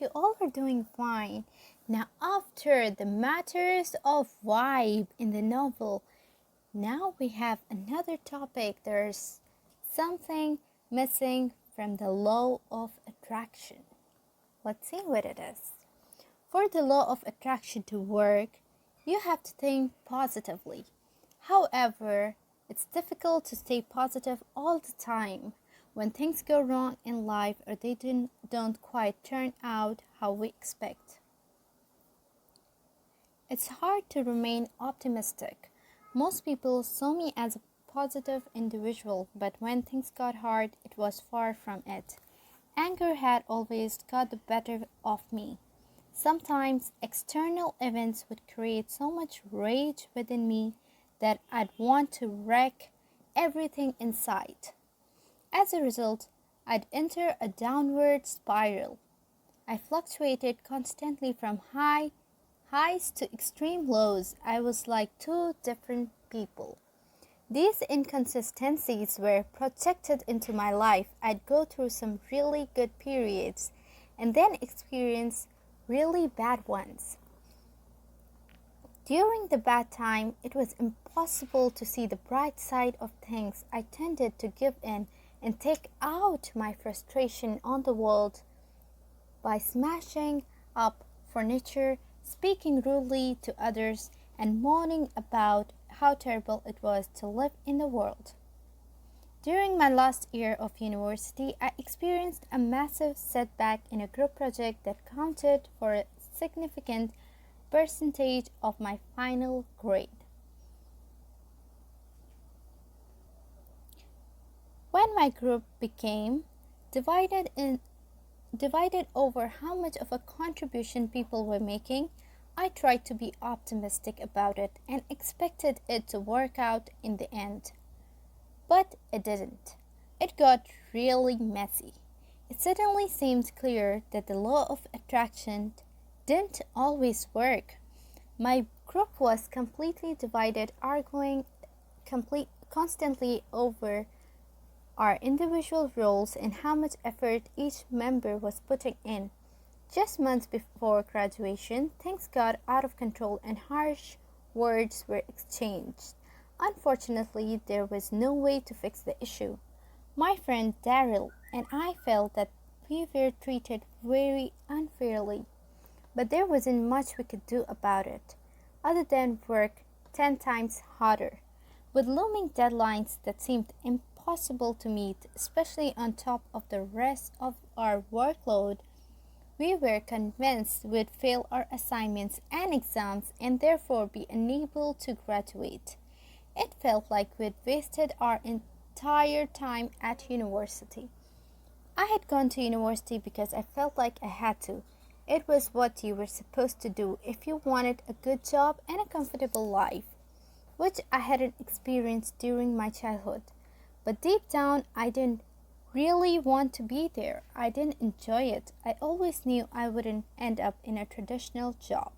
you all are doing fine. Now, after the matters of vibe in the novel, now we have another topic. There's something missing from the law of attraction. Let's see what it is. For the law of attraction to work, you have to think positively. However, it's difficult to stay positive all the time when things go wrong in life or they don't quite turn out how we expect. It's hard to remain optimistic. Most people saw me as a positive individual, but when things got hard, it was far from it. Anger had always got the better of me. Sometimes external events would create so much rage within me that I'd want to wreck everything in sight. As a result, I'd enter a downward spiral. I fluctuated constantly from highs to extreme lows. I was like two different people. These inconsistencies were projected into my life. I'd go through some really good periods and then experience really bad ones. During the bad time, it was impossible to see the bright side of things. I tended to give in and take out my frustration on the world by smashing up furniture, speaking rudely to others, and moaning about how terrible it was to live in the world. During my last year of university, I experienced a massive setback in a group project that counted for a significant percentage of my final grade. When my group became divided over how much of a contribution people were making, I tried to be optimistic about it and expected it to work out in the end. But it didn't. It got really messy. It suddenly seemed clear that the law of attraction didn't always work. My group was completely divided, arguing constantly over our individual roles and how much effort each member was putting in. Just months before graduation, things got out of control and harsh words were exchanged. Unfortunately, there was no way to fix the issue. My friend Daryl and I felt that we were treated very unfairly, but there wasn't much we could do about it, other than work 10 times harder, with looming deadlines that seemed impossible to meet, especially on top of the rest of our workload. We were convinced we'd fail our assignments and exams and therefore be unable to graduate. It felt like we'd wasted our entire time at university. I had gone to university because I felt like I had to. It was what you were supposed to do if you wanted a good job and a comfortable life, which I hadn't experienced during my childhood. But deep down, I didn't really want to be there. I didn't enjoy it. I always knew I wouldn't end up in a traditional job.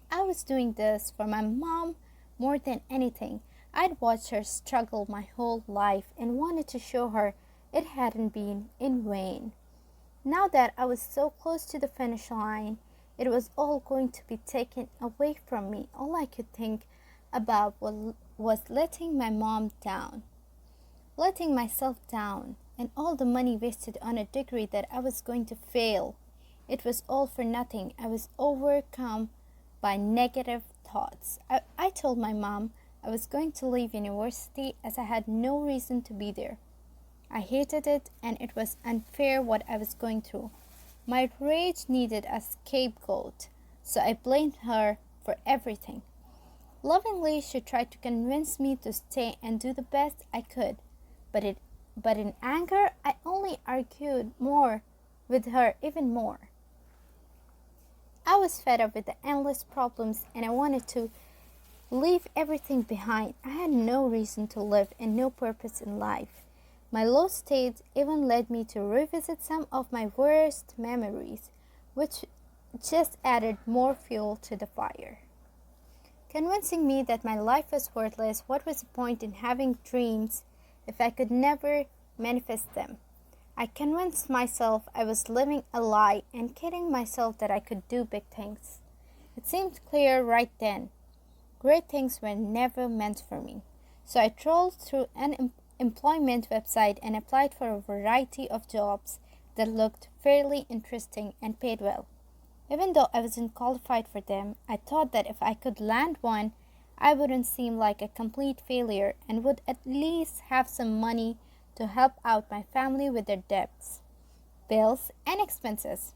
I was doing this for my mom more than anything. I'd watched her struggle my whole life and wanted to show her it hadn't been in vain. Now that I was so close to the finish line, it was all going to be taken away from me. All I could think about was letting my mom down, letting myself down, and all the money wasted on a degree that I was going to fail. It was all for nothing. I was overcome by negative thoughts. I told my mom I was going to leave university as I had no reason to be there. I hated it and it was unfair what I was going through. My rage needed a scapegoat, so I blamed her for everything. Lovingly, she tried to convince me to stay and do the best I could, but in anger, I only argued more with her even more. I was fed up with the endless problems and I wanted to leave everything behind. I had no reason to live and no purpose in life. My low state even led me to revisit some of my worst memories, which just added more fuel to the fire. Convincing me that my life was worthless, what was the point in having dreams if I could never manifest them? I convinced myself I was living a lie and kidding myself that I could do big things. It seemed clear right then. Great things were never meant for me. So I trolled through an employment website and applied for a variety of jobs that looked fairly interesting and paid well. Even though I wasn't qualified for them, I thought that if I could land one, I wouldn't seem like a complete failure and would at least have some money to help out my family with their debts, bills, and expenses,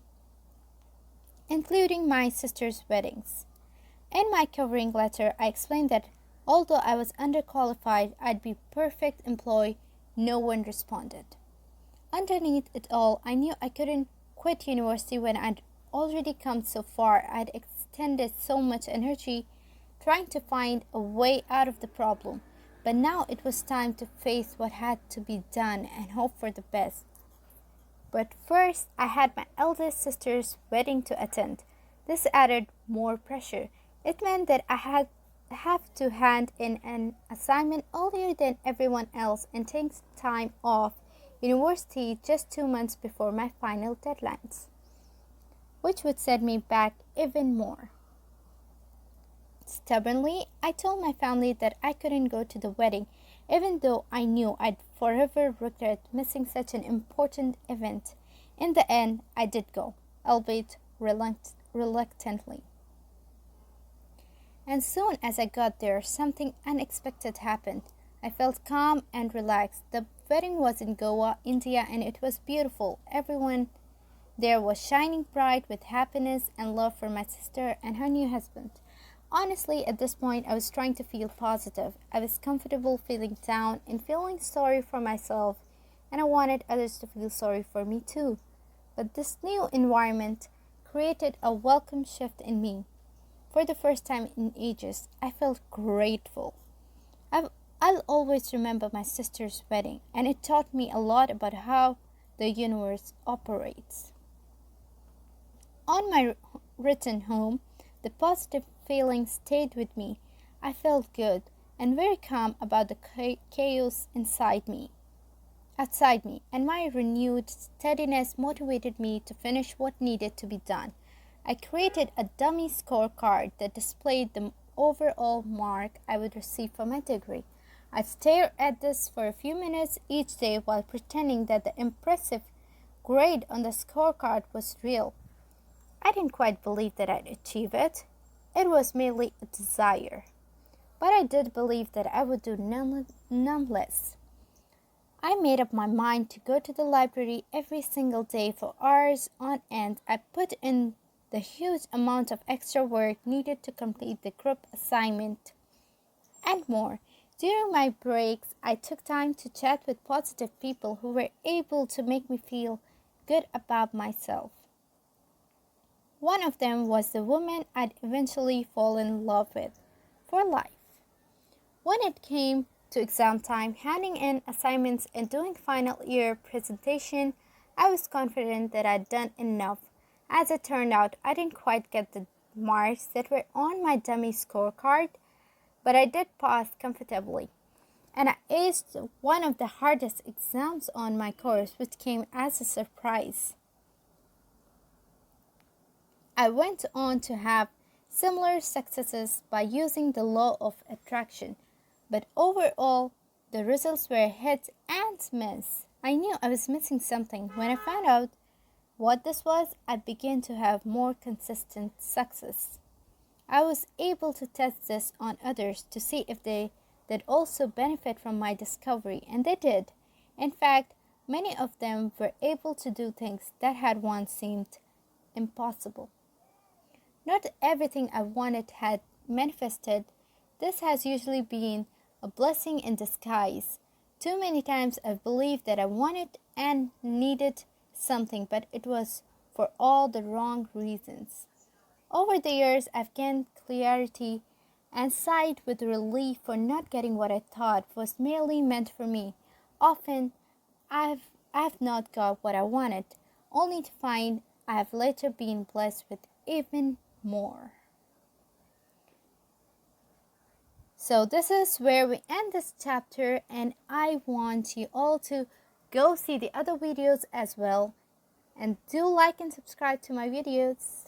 including my sister's weddings. In my covering letter, I explained that although I was underqualified, I'd be perfect employee. No one responded. Underneath it all, I knew I couldn't quit university when I'd already come so far. I'd extended so much energy trying to find a way out of the problem. But now it was time to face what had to be done and hope for the best. But first, I had my eldest sister's wedding to attend. This added more pressure. It meant that have to hand in an assignment earlier than everyone else and take time off university just 2 months before my final deadlines, which would set me back even more. Stubbornly, I told my family that I couldn't go to the wedding, even though I knew I'd forever regret missing such an important event. In the end, I did go, albeit reluctantly. And soon as I got there, something unexpected happened. I felt calm and relaxed. The wedding was in Goa, India, and it was beautiful. Everyone there was shining bright with happiness and love for my sister and her new husband. Honestly, at this point, I was trying to feel positive. I was comfortable feeling down and feeling sorry for myself, and I wanted others to feel sorry for me too. But this new environment created a welcome shift in me. For the first time in ages, I felt grateful. I'll always remember my sister's wedding, and it taught me a lot about how the universe operates. On my return home, the positive feeling stayed with me. I felt good and very calm about the chaos outside me, and my renewed steadiness motivated me to finish what needed to be done. I created a dummy scorecard that displayed the overall mark I would receive for my degree. I'd stare at this for a few minutes each day while pretending that the impressive grade on the scorecard was real. I didn't quite believe that I'd achieve it. It was merely a desire. But I did believe that I would do nonetheless. I made up my mind to go to the library every single day for hours on end. I put in the huge amount of extra work needed to complete the group assignment and more. During my breaks, I took time to chat with positive people who were able to make me feel good about myself. One of them was the woman I'd eventually fall in love with for life. When it came to exam time, handing in assignments and doing final year presentation, I was confident that I'd done enough. As it turned out, I didn't quite get the marks that were on my dummy scorecard, but I did pass comfortably. And I aced one of the hardest exams on my course, which came as a surprise. I went on to have similar successes by using the law of attraction, but overall, the results were hit and miss. I knew I was missing something. When I found out what this was, I began to have more consistent success. I was able to test this on others to see if they did also benefit from my discovery, and they did. In fact, many of them were able to do things that had once seemed impossible. Not everything I wanted had manifested. This has usually been a blessing in disguise. Too many times I've believed that I wanted and needed something, but it was for all the wrong reasons. Over the years, I've gained clarity and sighed with relief for not getting what I thought was merely meant for me. Often, I've not got what I wanted, only to find I have later been blessed with even more. So this is where we end this chapter, and I want you all to Go see the other videos as well, and do like and subscribe to my videos.